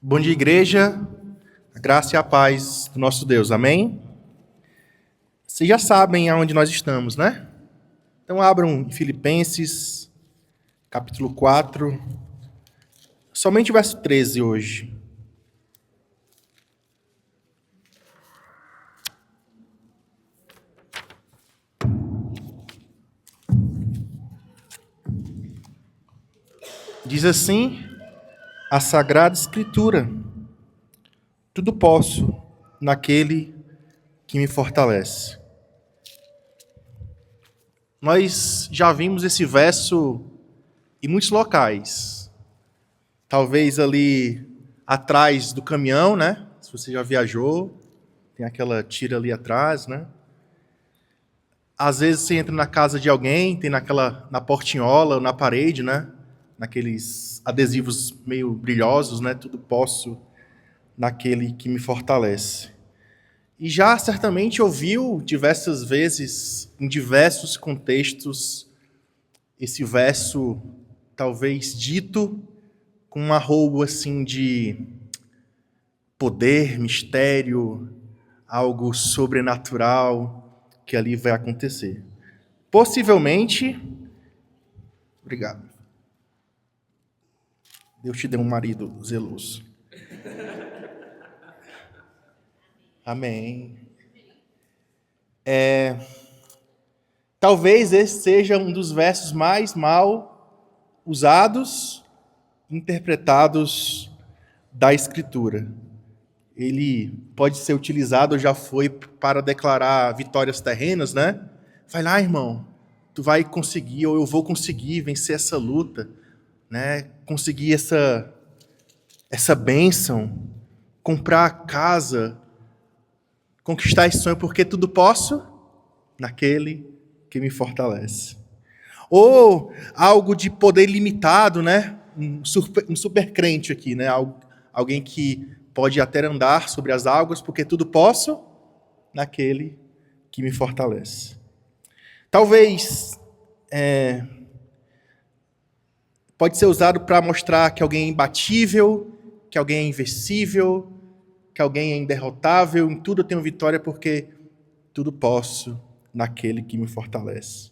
Bom dia, igreja, a graça e a paz do nosso Deus, amém? Vocês já sabem aonde nós estamos, né? Então abram em Filipenses, capítulo 4, somente o verso 13 hoje. Diz assim a Sagrada Escritura: tudo posso naquele que me fortalece. Nós já vimos esse verso em muitos locais. Talvez ali atrás do caminhão, né? Se você já viajou, tem aquela tira ali atrás, né? Às vezes você entra na casa de alguém, tem na portinhola, na parede, né? Naqueles adesivos meio brilhosos, né? Tudo posso naquele que me fortalece. E já certamente ouviu diversas vezes, em diversos contextos, esse verso talvez dito com um arrobo assim de poder, mistério, algo sobrenatural que ali vai acontecer. Possivelmente, obrigado. Deus te dê um marido zeloso. Amém. Talvez esse seja um dos versos mais mal usados, interpretados da Escritura. Ele pode ser utilizado, ou já foi, para declarar vitórias terrenas, né? Vai lá, irmão, tu vai conseguir, ou eu vou conseguir vencer essa luta, né? Conseguir essa bênção, comprar a casa, conquistar esse sonho, porque tudo posso naquele que me fortalece. Ou algo de poder limitado, né? Um super crente aqui, né? Alguém que pode até andar sobre as águas, porque tudo posso naquele que me fortalece. Talvez pode ser usado para mostrar que alguém é imbatível, que alguém é invencível, que alguém é inderrotável, em tudo eu tenho vitória, porque tudo posso naquele que me fortalece.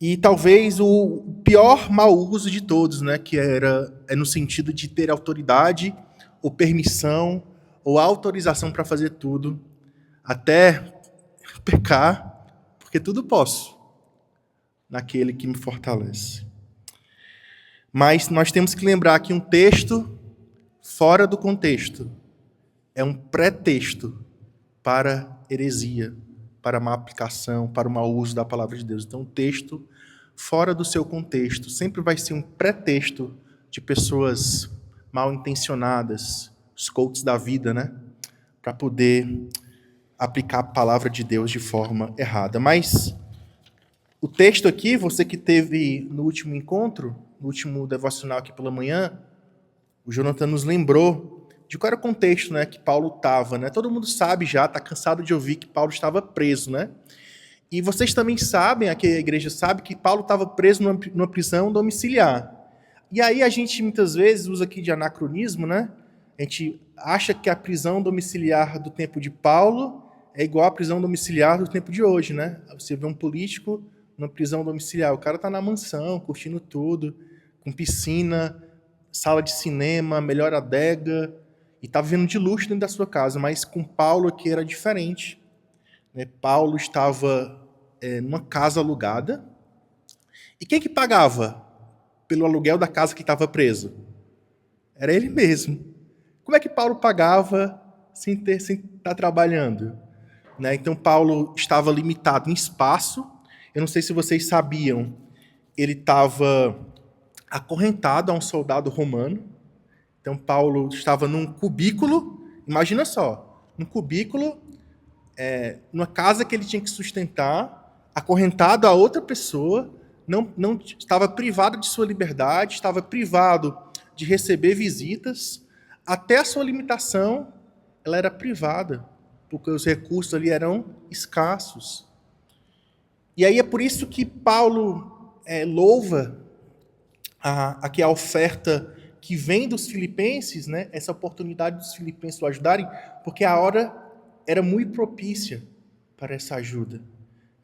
E talvez o pior mau uso de todos, né, que é no sentido de ter autoridade, ou permissão, ou autorização para fazer tudo, até pecar, porque tudo posso naquele que me fortalece. Mas nós temos que lembrar que um texto fora do contexto é um pretexto para heresia, para má aplicação, para o mau uso da palavra de Deus. Então, um texto fora do seu contexto sempre vai ser um pretexto de pessoas mal intencionadas, os coaches da vida, né? Para poder aplicar a palavra de Deus de forma errada. Mas o texto aqui, você que teve no último encontro, no último devocional aqui pela manhã, o Jonathan nos lembrou de qual era o contexto, né, que Paulo estava, né? Todo mundo sabe já, está cansado de ouvir que Paulo estava preso, né? E vocês também sabem, aqui a igreja sabe, que Paulo estava preso numa prisão domiciliar. E aí a gente muitas vezes usa aqui de anacronismo, né? A gente acha que a prisão domiciliar do tempo de Paulo é igual à prisão domiciliar do tempo de hoje, né? Você vê um político numa prisão domiciliar, o cara está na mansão, curtindo tudo, com piscina, sala de cinema, melhor adega, e está vivendo de luxo dentro da sua casa. Mas com Paulo aqui era diferente, né? Paulo estava numa casa alugada. E quem que pagava pelo aluguel da casa que estava preso? Era ele mesmo. Como é que Paulo pagava sem estar trabalhando? Né? Então Paulo estava limitado em espaço. Eu não sei se vocês sabiam, ele estava acorrentado a um soldado romano. Então Paulo estava num cubículo, imagina só, num cubículo, numa casa que ele tinha que sustentar, acorrentado a outra pessoa, não estava privado de sua liberdade, estava privado de receber visitas, até a sua limitação, ela era privada, porque os recursos ali eram escassos. E aí é por isso que Paulo louva aqui a oferta que vem dos filipenses, né, essa oportunidade dos filipenses o ajudarem, porque a hora era muito propícia para essa ajuda.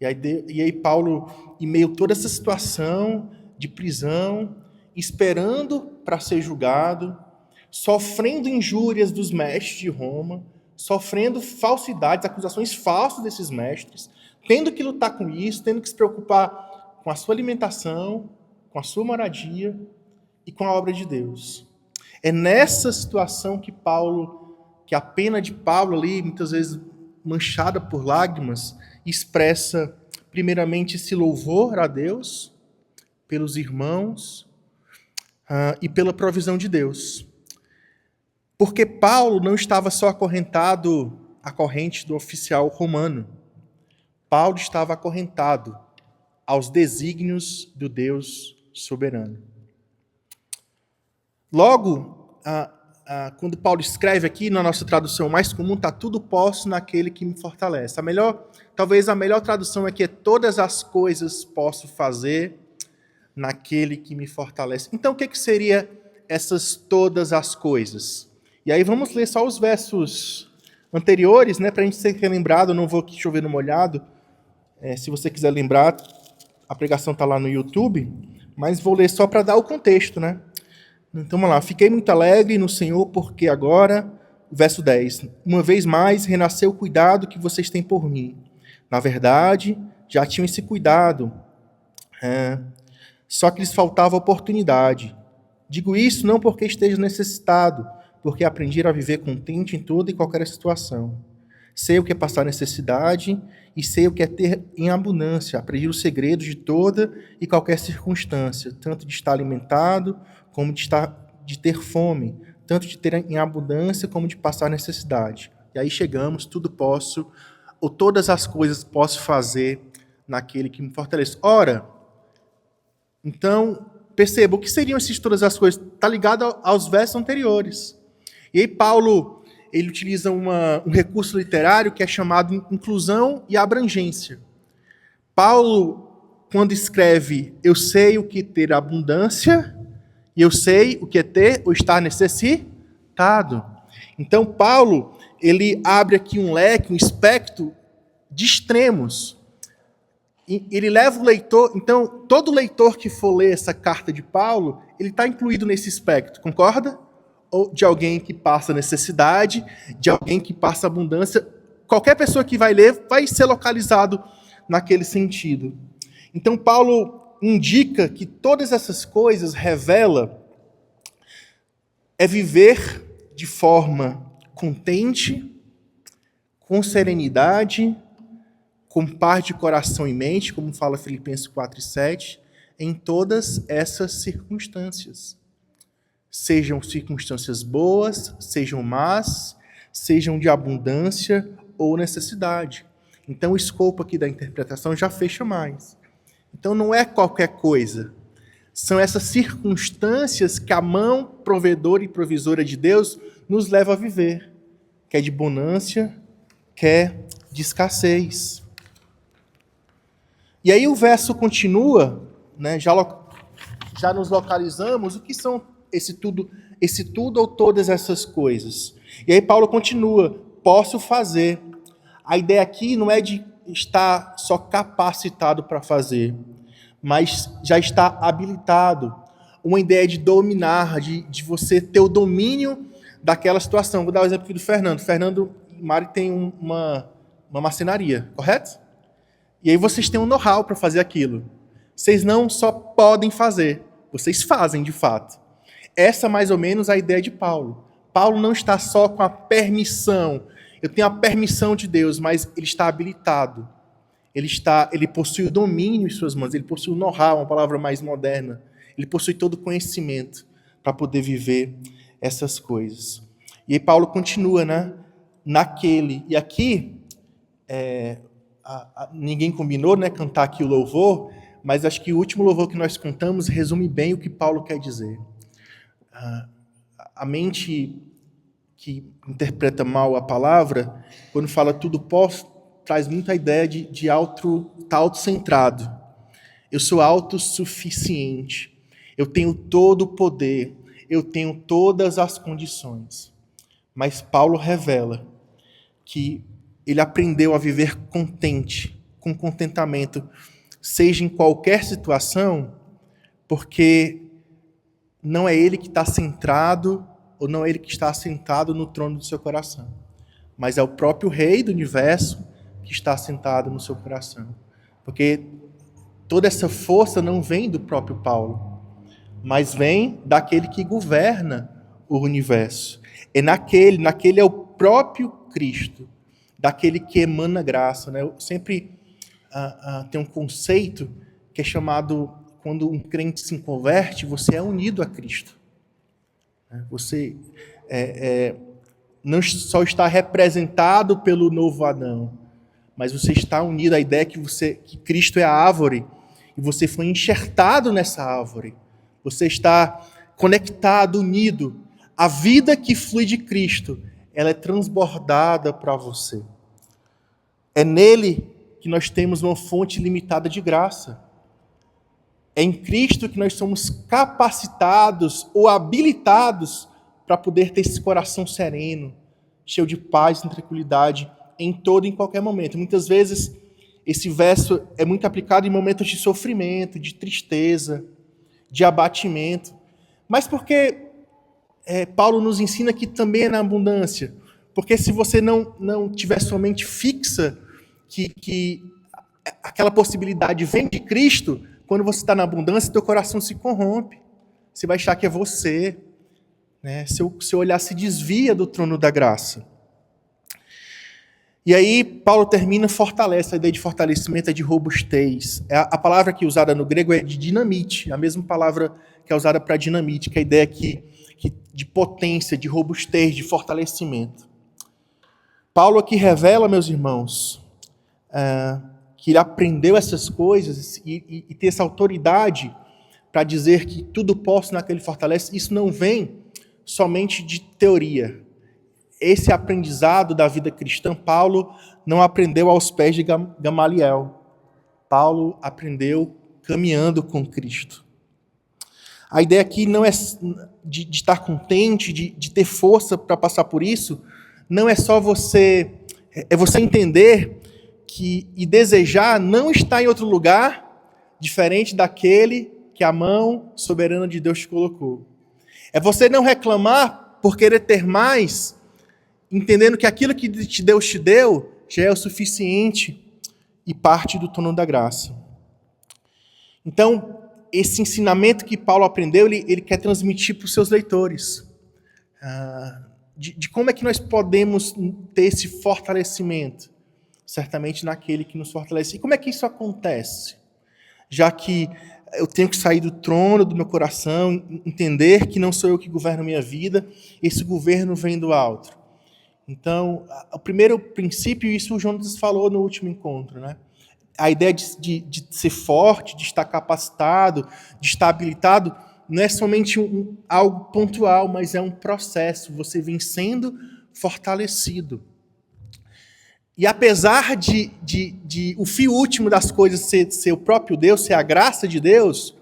E aí Paulo, em meio a toda essa situação de prisão, esperando para ser julgado, sofrendo injúrias dos mestres de Roma, sofrendo falsidades, acusações falsas desses mestres, tendo que lutar com isso, tendo que se preocupar com a sua alimentação, com a sua moradia e com a obra de Deus. É nessa situação que a pena de Paulo ali, muitas vezes manchada por lágrimas, expressa primeiramente esse louvor a Deus, pelos irmãos e pela provisão de Deus. Porque Paulo não estava só acorrentado à corrente do oficial romano. Paulo estava acorrentado aos desígnios do Deus soberano. Logo, quando Paulo escreve aqui, na nossa tradução mais comum, está tudo posso naquele que me fortalece. Talvez a melhor tradução aqui é todas as coisas posso fazer naquele que me fortalece. Então, o que seria essas todas as coisas? E aí vamos ler só os versos anteriores, né, para a gente ser relembrado. Eu não vou aqui chover no molhado. Se você quiser lembrar, a pregação está lá no YouTube, mas vou ler só para dar o contexto, né? Então vamos lá. Fiquei muito alegre no Senhor, porque agora, verso 10, uma vez mais renasceu o cuidado que vocês têm por mim. Na verdade, já tinham esse cuidado, só que lhes faltava oportunidade. Digo isso não porque esteja necessitado, porque aprendi a viver contente em toda e qualquer situação. Sei o que é passar necessidade e sei o que é ter em abundância. Aprendi os segredos de toda e qualquer circunstância, tanto de estar alimentado como de ter fome, tanto de ter em abundância como de passar necessidade. E aí chegamos, tudo posso, ou todas as coisas posso fazer naquele que me fortalece. Ora, então, perceba, o que seriam essas todas as coisas? Está ligado aos versos anteriores. E aí Paulo, ele utiliza um recurso literário que é chamado inclusão e abrangência. Paulo, quando escreve, eu sei o que ter abundância, e eu sei o que é ter ou estar necessitado. Então, Paulo, ele abre aqui um leque, um espectro de extremos. E ele leva o leitor... Então, todo leitor que for ler essa carta de Paulo, ele está incluído nesse espectro, concorda? Ou de alguém que passa necessidade, de alguém que passa abundância. Qualquer pessoa que vai ler vai ser localizado naquele sentido. Então, Paulo indica que todas essas coisas revela viver de forma contente, com serenidade, com paz de coração e mente, como fala Filipenses 4:7, em todas essas circunstâncias. Sejam circunstâncias boas, sejam más, sejam de abundância ou necessidade. Então, o escopo aqui da interpretação já fecha mais. Então, não é qualquer coisa. São essas circunstâncias que a mão provedora e provisora de Deus nos leva a viver. Quer de bonância, quer de escassez. E aí o verso continua, né, já nos localizamos, o que são esse tudo ou todas essas coisas. E aí Paulo continua, posso fazer. A ideia aqui não é de estar só capacitado para fazer, mas já está habilitado. Uma ideia de dominar, de você ter o domínio daquela situação. Vou dar o exemplo aqui do Fernando. Fernando e Mari têm uma marcenaria, correto? E aí vocês têm um know-how para fazer aquilo. Vocês não só podem fazer, vocês fazem de fato. Essa mais ou menos é a ideia de Paulo. Paulo não está só com a permissão. Eu tenho a permissão de Deus, mas ele está habilitado. Ele possui o domínio em suas mãos, ele possui o know-how, uma palavra mais moderna. Ele possui todo o conhecimento para poder viver essas coisas. E aí Paulo continua, né? Naquele. E aqui, ninguém combinou, né, cantar aqui o louvor, mas acho que o último louvor que nós cantamos resume bem o que Paulo quer dizer. A mente que interpreta mal a palavra, quando fala tudo posso, traz muita ideia de estar autocentrado. Eu sou autossuficiente. Eu tenho todo o poder. eu tenho todas as condições. Mas Paulo revela que ele aprendeu a viver contente, com contentamento, seja em qualquer situação, porque não é ele que está centrado, ou não é ele que está assentado no trono do seu coração, mas é o próprio Rei do universo que está assentado no seu coração. Porque toda essa força não vem do próprio Paulo, mas vem daquele que governa o universo. É naquele é o próprio Cristo, daquele que emana graça. Né? Eu sempre tem um conceito que é chamado, quando um crente se converte, você é unido a Cristo. Você não só está representado pelo novo Adão, mas você está unido à ideia que Cristo é a árvore e você foi enxertado nessa árvore. Você está conectado, unido. A vida que flui de Cristo, ela é transbordada para você. É nele que nós temos uma fonte limitada de graça. É em Cristo que nós somos capacitados ou habilitados para poder ter esse coração sereno, cheio de paz e tranquilidade em todo e em qualquer momento. Muitas vezes esse verso é muito aplicado em momentos de sofrimento, de tristeza, de abatimento. Mas porque Paulo nos ensina que também é na abundância. Porque se você não tiver sua mente fixa que aquela possibilidade vem de Cristo, quando você está na abundância, teu coração se corrompe. Você vai achar que é você. Né? Seu olhar se desvia do trono da graça. E aí, Paulo termina, fortalece. A ideia de fortalecimento é de robustez. A palavra que é usada no grego é de dinamite, a mesma palavra que é usada para dinamite, que é a ideia de potência, de robustez, de fortalecimento. Paulo aqui revela, meus irmãos, que ele aprendeu essas coisas e ter essa autoridade para dizer que tudo posso naquele fortalece. Isso não vem somente de teoria. Esse aprendizado da vida cristã, Paulo não aprendeu aos pés de Gamaliel. Paulo aprendeu caminhando com Cristo. A ideia aqui não é de estar contente, de ter força para passar por isso, não é só você... É você entender e desejar não estar em outro lugar diferente daquele que a mão soberana de Deus te colocou. É você não reclamar por querer ter mais, entendendo que aquilo que Deus te deu já é o suficiente e parte do trono da graça. Então, esse ensinamento que Paulo aprendeu, ele quer transmitir para os seus leitores. De como é que nós podemos ter esse fortalecimento? Certamente naquele que nos fortalece. E como é que isso acontece? Já que eu tenho que sair do trono do meu coração, entender que não sou eu que governo a minha vida, esse governo vem do alto. Então, o primeiro princípio, isso o Jonas falou no último encontro, né? A ideia de ser forte, de estar capacitado, de estar habilitado, não é somente algo pontual, mas é um processo. Você vem sendo fortalecido. E apesar de o fim último das coisas ser o próprio Deus, ser a graça de Deus,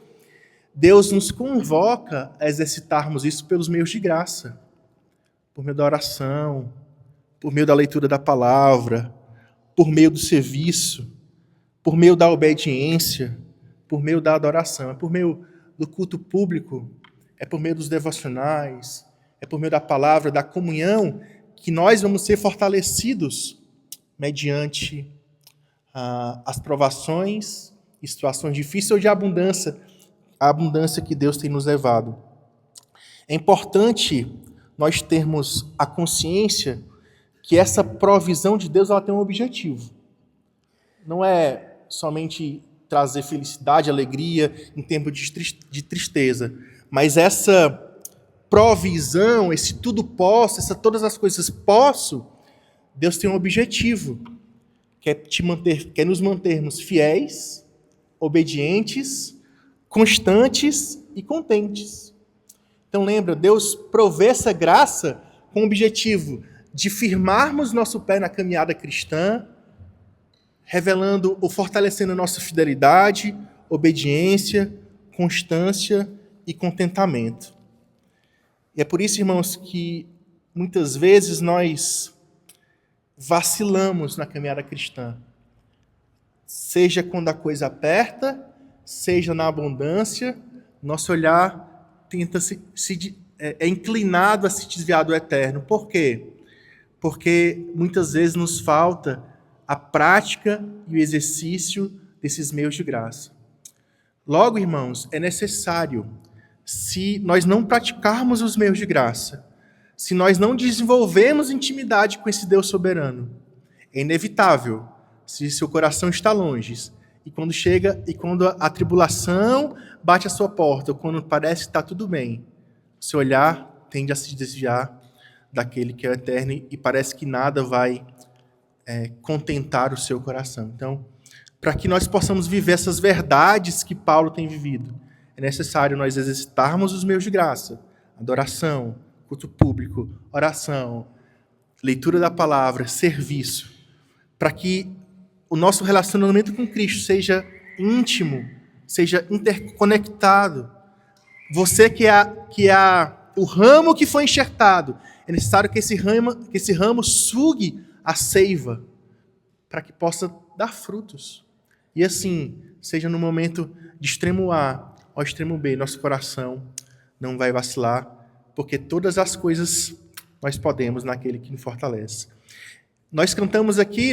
Deus nos convoca a exercitarmos isso pelos meios de graça. Por meio da oração, por meio da leitura da palavra, por meio do serviço, por meio da obediência, por meio da adoração. É por meio do culto público, é por meio dos devocionais, é por meio da palavra, da comunhão, que nós vamos ser fortalecidos mediante as provações e situações difíceis ou de abundância, a abundância que Deus tem nos levado. É importante nós termos a consciência que essa provisão de Deus ela tem um objetivo. Não é somente trazer felicidade, alegria em tempo de tristeza, mas essa provisão, esse tudo posso, todas as coisas posso, Deus tem um objetivo, que é nos mantermos fiéis, obedientes, constantes e contentes. Então lembra, Deus provê essa graça com o objetivo de firmarmos nosso pé na caminhada cristã, revelando ou fortalecendo nossa fidelidade, obediência, constância e contentamento. E é por isso, irmãos, que muitas vezes nós vacilamos na caminhada cristã. Seja quando a coisa aperta, seja na abundância, nosso olhar tenta é inclinado a se desviar do eterno. Por quê? Porque muitas vezes nos falta a prática e o exercício desses meios de graça. Logo, irmãos, é necessário, se nós não praticarmos os meios de graça, se nós não desenvolvermos intimidade com esse Deus soberano, é inevitável, se seu coração está longe, e quando a tribulação bate à sua porta, ou quando parece que está tudo bem, seu olhar tende a se desviar daquele que é o eterno e parece que nada vai contentar o seu coração. Então, para que nós possamos viver essas verdades que Paulo tem vivido, é necessário nós exercitarmos os meios de graça, adoração, culto público, oração, leitura da palavra, serviço, para que o nosso relacionamento com Cristo seja íntimo, seja interconectado. Você que é o ramo que foi enxertado, é necessário que esse ramo sugue a seiva, para que possa dar frutos. E assim, seja no momento de extremo A ao extremo B, nosso coração não vai vacilar, porque todas as coisas nós podemos naquele que nos fortalece. Nós cantamos aqui,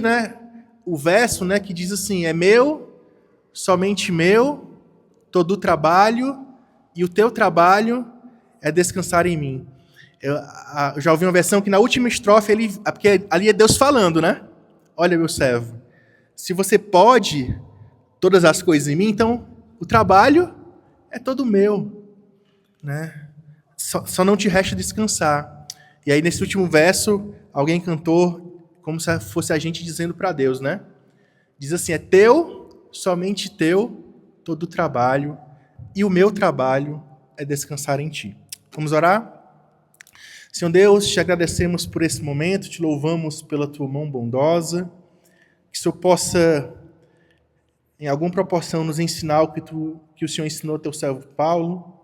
o verso, que diz assim: é meu, somente meu, todo o trabalho, e o teu trabalho é descansar em mim. Eu já ouvi uma versão que na última estrofe, porque ali é Deus falando, Olha, meu servo, se você pode todas as coisas em mim, então o trabalho é todo meu, Só não te resta descansar. E aí nesse último verso, alguém cantou como se fosse a gente dizendo para Deus, Diz assim: é teu, somente teu, todo o trabalho, e o meu trabalho é descansar em ti. Vamos orar? Senhor Deus, te agradecemos por esse momento, te louvamos pela tua mão bondosa, que o Senhor possa, em alguma proporção, nos ensinar o que o Senhor ensinou ao teu servo Paulo,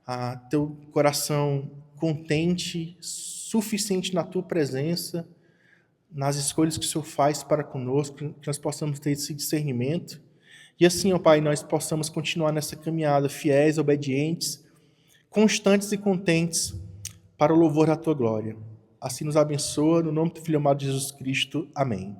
a teu coração contente, suficiente na tua presença, nas escolhas que o Senhor faz para conosco, que nós possamos ter esse discernimento. E assim, ó Pai, nós possamos continuar nessa caminhada fiéis, obedientes, constantes e contentes para o louvor da tua glória. Assim nos abençoa, no nome do Filho amado de Jesus Cristo. Amém.